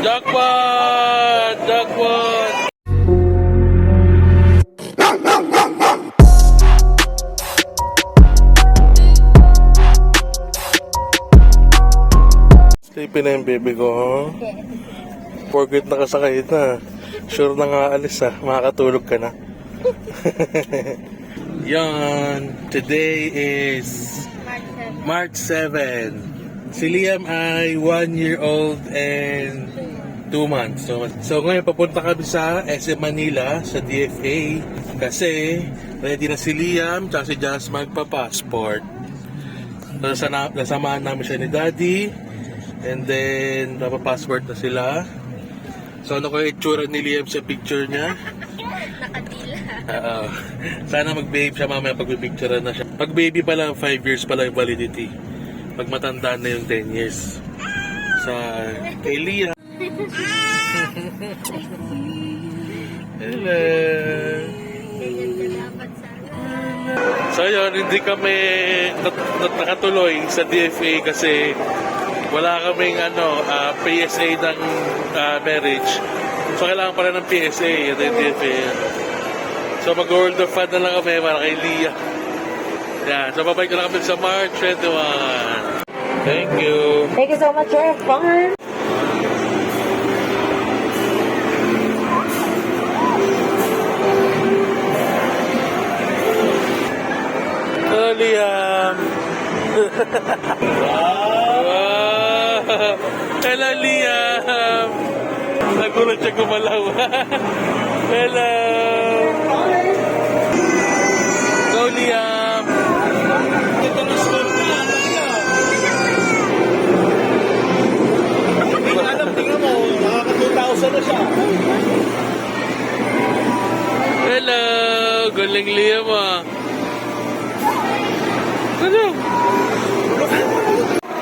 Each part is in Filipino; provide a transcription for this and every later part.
Jackpot! Jackpot! Sleepy na yung baby ko, huh? Forget na kasakay na. Sure na nga alis, ha? Makakatulog ka na. Yan. Today is March 7. Si Liam ay 1 year old and 2 months. So ngayon papunta kami sa SM Manila, sa DFA. Kasi ready na si Liam at si Jazz magpa-passport. So nasamahan namin siya ni Daddy. And then papapassport na sila. So ano ko yung itsura ni Liam sa picture niya? Nakadila. Sana mag-babe siya mamaya pag pipicture na siya. Pag baby pa lang, 5 years pa lang yung validity. Pag matanda na yung 10 years. Sa kay Liam. Hello. So yun, hindi kami nakatuloy sa DFA kasi wala kaming PSA ng marriage. So kailangan pala ng PSA at DFA. So mag-world of fun na lang kami para kay Lia. Yan. So babalik na lang kami sa March 21. Thank you. Thank you so much for fun. Hello, Liam. Hello, Liam. Nagulat siya gumalaw. Hello. Go, Liam. Ito na store na. Hindi alam, tingnan mo. Nakaka-2,000 na siya. Hello. Galing, Liam, ah. Hello.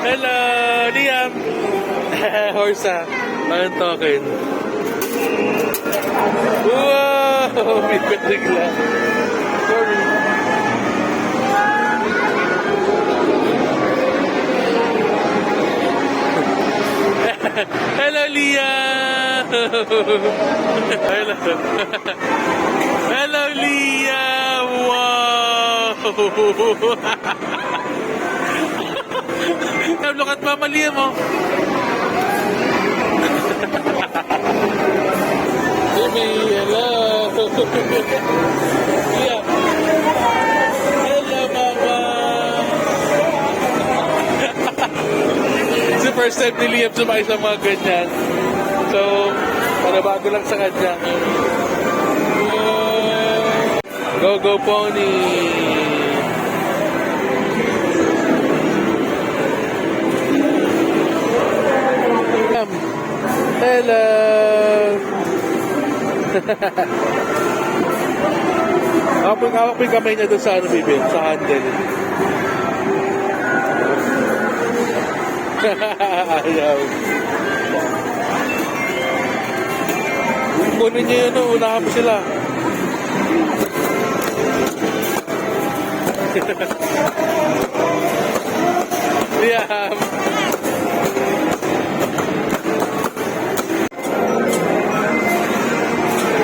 Hello, Liam. Horsa. Bakit token? Wow! May patigla. Sorry. Hello, Liam. Hello. Hello, Liam. Wow! Look at Mama Liam, oh. Baby, hello. Liam. Hello, Mama. It's the first time ni Liam sumakay sa mga ganyan. So, para bago lang sa kanya. Go, go, pony. Hello. Hawak yung kamay niya doon sa bibig, sa handle. Ayaw. Kunin niyo yun, unahan mo sila. Liam.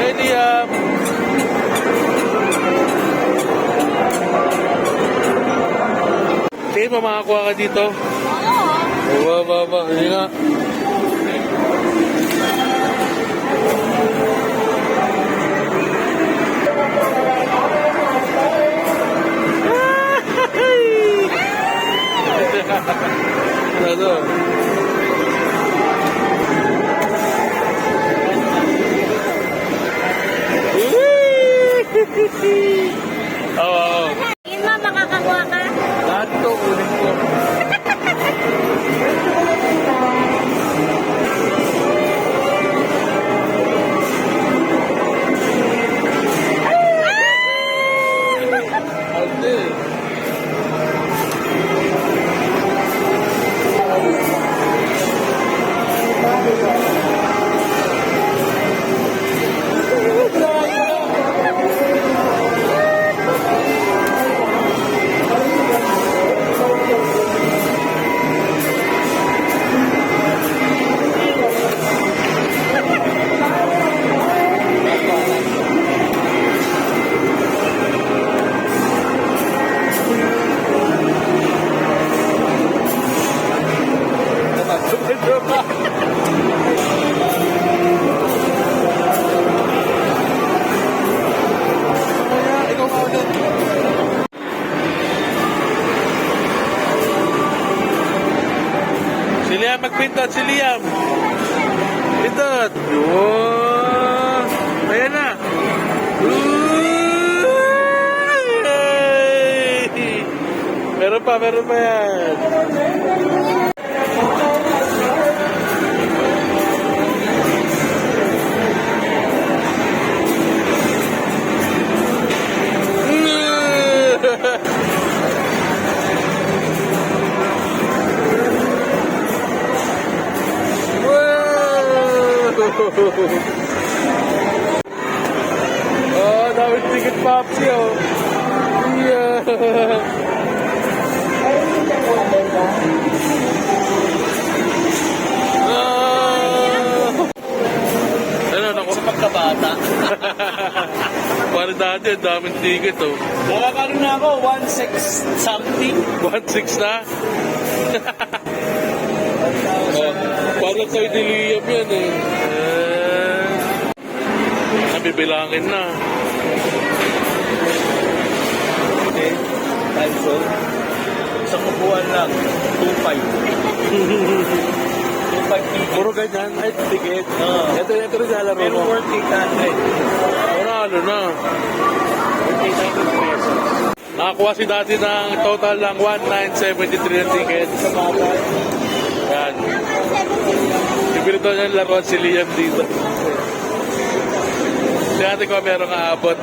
Hey, Liam. Sige, makakuha ka dito. Baba. Hindi nga. Ano? Oo. Yun ma, makakakuha ka? Lahat ito, ulit ko. Pindot, si Liam. Pindot. Wow. Ayan na. Uy! Meron pa yan. Oh, dami ticket Popsi, oh. Yeah. Ano, naku. Sa pagkabata. Para dati, ang daming ticket, oh. Nakakano na ako, 1.6 something. 1.6 na? Oh, parang kay Diliam yan, eh. Nabibilangin na. Okay, time zone. Sa kubuhan lang, 2.5. 2.5 ticket. Puro ganyan, ay ticket. Oo. Ito rin lalaro Pero mo. worth 800. Panalo na. Worth 800 pesos. Nakakuha si dati ng total lang 1,973 na ticket. Sa bata, Yan. Bibili daw niya laruan si Liam dito. Hindi natin kung merong aabot.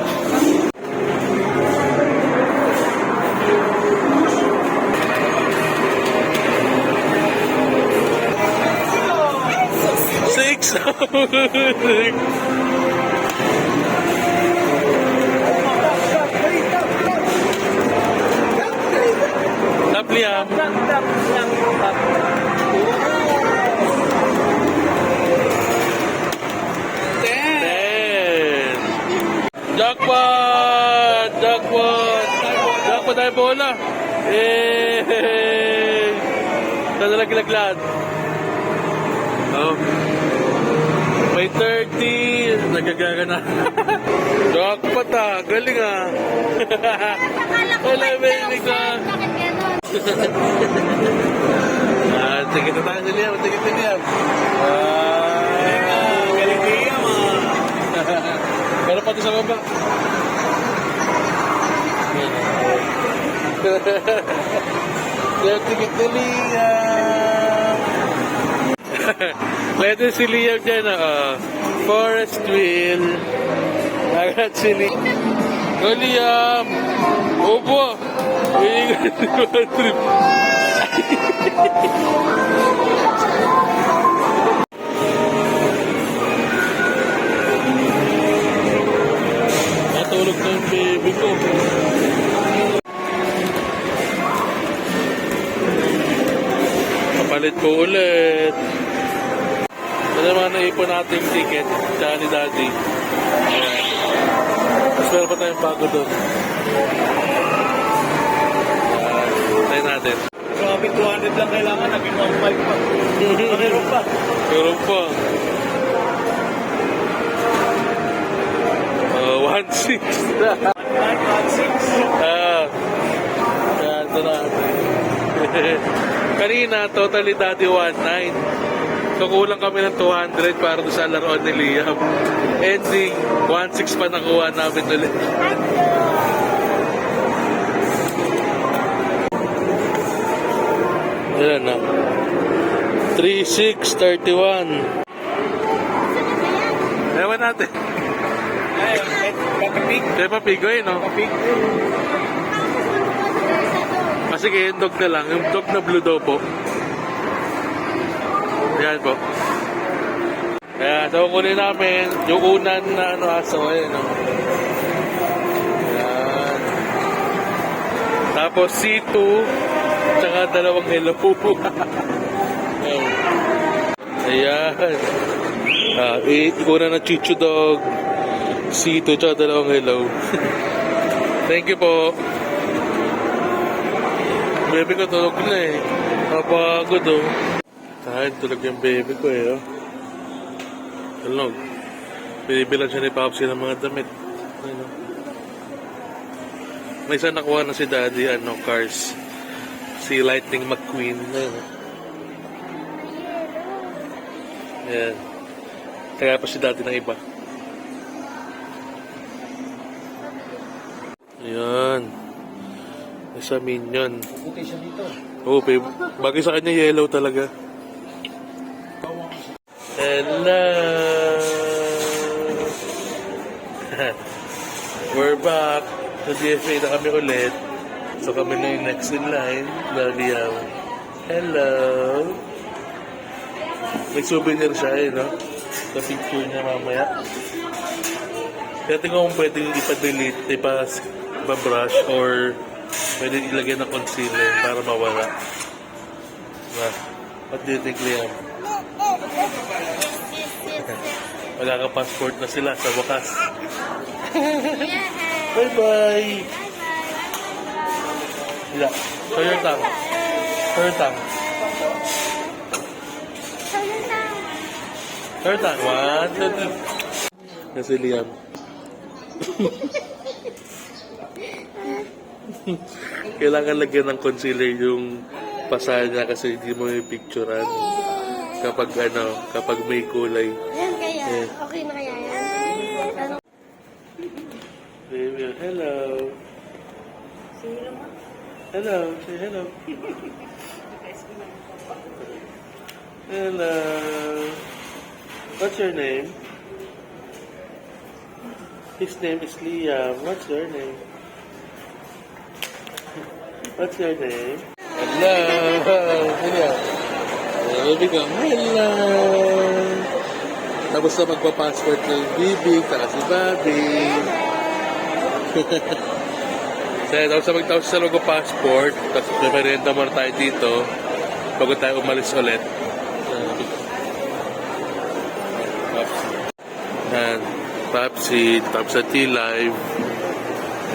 Six. Tap Liam. Ten. Jackpot! Jackpot! Jackpot tayo bola! Eh! Nalaglaglad. Oh. May 30. Nagagaga na. Jackpot ah. Galing ah. Wala, baby ka. Ah, tingin na tayo nila. Tingin na niya. galing niya, Pero pati sa baba. Tingin na Liam. Pwede si Liam dyan, Forest Wheel. Agad si Liam. Go, Liam! Opo! Iingat ko ang trip. Natulog na yung baby ko. Kapalit ko ulit. Ito naman naipon nating ticket. Tsaka ni Daddy. Ayan. Mas meron pa tayong bago doon. Tayo natin. Grabe, 200 lang kailangan. Naging 1.5 pa. Meron pa. Meron pa. 1.6 na. 1.6. Yan, ito na. Kanina, totally Daddy 1.9. So, kulang kami ng 200 para doon sa laruan ni Liam. Ending, 1.6 pa nakuha namin ulit. Ayan na. 3.6.31. Ewan natin. Ay, kapapig. Kaya papigoy, no? Kapapig. Sige, yung dog na lang. Yung dog na blue daw po. Yan po. Kaya, so kunin namin yung unan na aso. Ayan, no? Yan. Tapos C2, tsaka dalawang hello po. Ayan. Una na Chichu Dog, C2, tsaka dalawang hello. Thank you po. Baby ko tulog na eh. Napagod oh. Kahit tulog yung baby ko eh oh. Tulog. Pinibilan siya ni Popsi ng mga damit. Ano? May isa nakuha na si Daddy, Cars. Si Lightning McQueen. Ano? Ayan. Kaya pa si dati ng iba. Ayan. Isa minion. Puti siya dito. Oo, babe. Bagay sa kanya yellow talaga. Hello! We're back. Sa GFA na kami ulit. So kami na yung next in line. Liam. Hello! May souvenir siya eh, no? Sa picture niya mamaya. Kaya tingnan kung pwedeng ipa-delete, ipa-brush, or pwede ilagyan ng concealer para mawala. Diba? What do you think, Liam? Magkaka-passport na sila sa wakas. Bye-bye! Yeah. Show your tongue. Show your tongue. Show your tongue. 1, 2, 3. Kasi Liam. Kailangan lagyan ng concealer yung pasa niya kasi hindi mo yung picturean kapag kapag may kulay. Yan kaya. Okay na kaya yan? Ano? Baby, hello. Hello, say hello. Hello. What's your name? His name is Liam. What's your name? What's your name? Hello. Hello. Baby ko. Hello. Tapos na magpa-passport ng Bibi, saka si Bobby. Tapos na magtapos sa logo passport, tapos may muna tayo dito bago tayo umalis ulit. Yan. Papsi, tapos sa T-Live.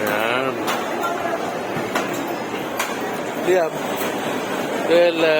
Yan. Liam. Hello.